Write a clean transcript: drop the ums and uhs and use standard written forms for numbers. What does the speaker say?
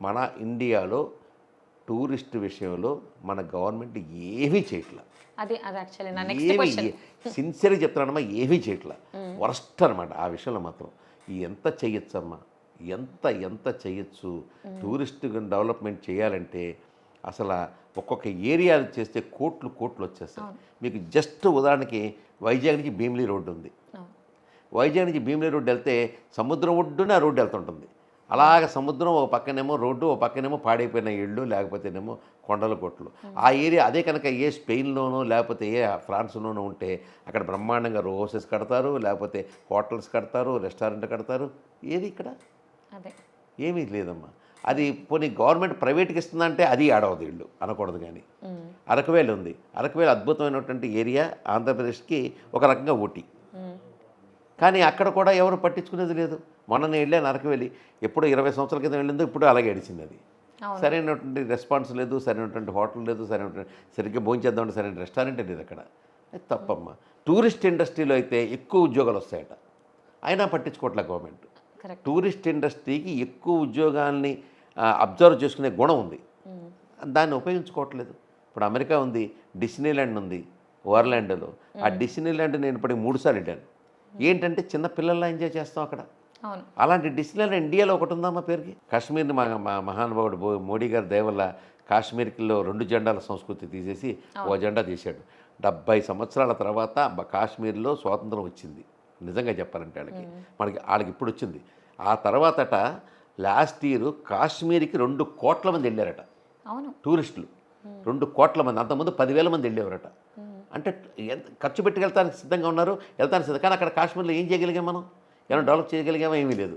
మన ఇండియాలో టూరిస్ట్ విషయంలో మన గవర్నమెంట్ ఏమీ చేయట్లా. అది యాక్చువల్లీ నా నెక్స్ట్ ఏమి క్వశ్చన్. సిన్సియర్గా చెప్తున్నానమ్మా, ఏమీ చేయట్లా. వరస్ట్ అనమాట ఆ విషయంలో మాత్రం. ఎంత చెయ్యొచ్చమ్మా, ఎంత ఎంత చెయ్యొచ్చు. టూరిస్ట్ డెవలప్మెంట్ చేయాలంటే అసలు ఒక్కొక్క ఏరియా చేస్తే కోట్లు కోట్లు వచ్చేస్తాయి. మీకు జస్ట్ ఉదాహరణకి వైజాగ్ నుంచి భీమిలి రోడ్డు ఉంది. వైజాగ్ నుంచి భీమిలి రోడ్డు వెళ్తే సముద్రం ఒడ్డున ఆ రోడ్డు వెళ్తుంటుంది. అలాగ సముద్రం ఒక పక్కనేమో రోడ్డు, ఒక పక్కనేమో పాడైపోయిన ఇళ్ళు, లేకపోతేనేమో కొండల కొట్లు. ఆ ఏరియా అదే కనుక ఏ స్పెయిన్లోనో లేకపోతే ఏ ఫ్రాన్స్లోనో ఉంటే అక్కడ బ్రహ్మాండంగా రోసెస్ కడతారు, లేకపోతే హోటల్స్ కడతారు, రెస్టారెంట్ కడతారు. ఏది ఇక్కడ అదే ఏమీ లేదమ్మా. అది పోనీ గవర్నమెంట్ ప్రైవేట్కి ఇస్తుందంటే అది ఆడవదు ఇళ్ళు అనకూడదు. కానీ అరకువేలు ఉంది. అరకువేలు అద్భుతమైనటువంటి ఏరియా, ఆంధ్రప్రదేశ్కి ఒక రకంగా ఊటీ. కానీ అక్కడ కూడా ఎవరు పట్టించుకునేది లేదు. మొన్న వెళ్ళాను అరకువేలి, ఎప్పుడో 20 సంవత్సరాల క్రితం వెళ్ళిందో ఇప్పుడు అలాగే గడిచింది. అది సరైనటువంటి రెస్పాన్స్ లేదు, సరైనటువంటి హోటల్ లేదు, సరిగ్గా భోంచేద్దామంటే సరైన రెస్టారెంట్ లేదు అక్కడ. అది తప్పమ్మా. టూరిస్ట్ ఇండస్ట్రీలో అయితే ఎక్కువ ఉద్యోగాలు వస్తాయట, అయినా పట్టించుకోవట్లే గవర్నమెంట్. టూరిస్ట్ ఇండస్ట్రీకి ఎక్కువ ఉద్యోగాల్ని అబ్జర్వ్ చేసుకునే గుణం ఉంది, దాన్ని ఉపయోగించుకోవట్లేదు. ఇప్పుడు అమెరికా ఉంది, డిస్నీల్యాండ్ ఉంది ఓవర్లాండ్లో. ఆ డిస్నీల్యాండ్ నేను ఇప్పటికి 3 సార్లు వెళ్ళాను. ఏంటంటే చిన్న పిల్లల్లా ఎంజాయ్ చేస్తాం అక్కడ. అలాంటి డిస్నీల్యాండ్ ఇండియాలో ఒకటి ఉందమ్మా పేరుకి. కాశ్మీర్ని మా మహానుభావుడు మోడీ గారి దయ వల్ల కాశ్మీర్లో 2 జెండాల సంస్కృతి తీసేసి ఓ జెండా తీశాడు. 70 సంవత్సరాల తర్వాత కాశ్మీర్లో స్వాతంత్రం వచ్చింది. నిజంగా చెప్పాలంటే వాళ్ళకి ఇప్పుడు వచ్చింది. ఆ తర్వాతట లాస్ట్ ఇయర్ కాశ్మీర్కి 2 కోట్ల మంది వెళ్ళారట టూరిస్టులు. 2 కోట్ల మంది. అంతకుముందు 10,000 మంది వెళ్ళేవారట. అంటే ఎంత ఖర్చు పెట్టి వెళ్తానికి సిద్ధంగా ఉన్నారు, వెళ్తానికి సిద్ధం. కానీ అక్కడ కాశ్మీర్లో ఏం చేయగలిగాం మనం? ఏమైనా డెవలప్ చేయగలిగామో ఏమీ లేదు.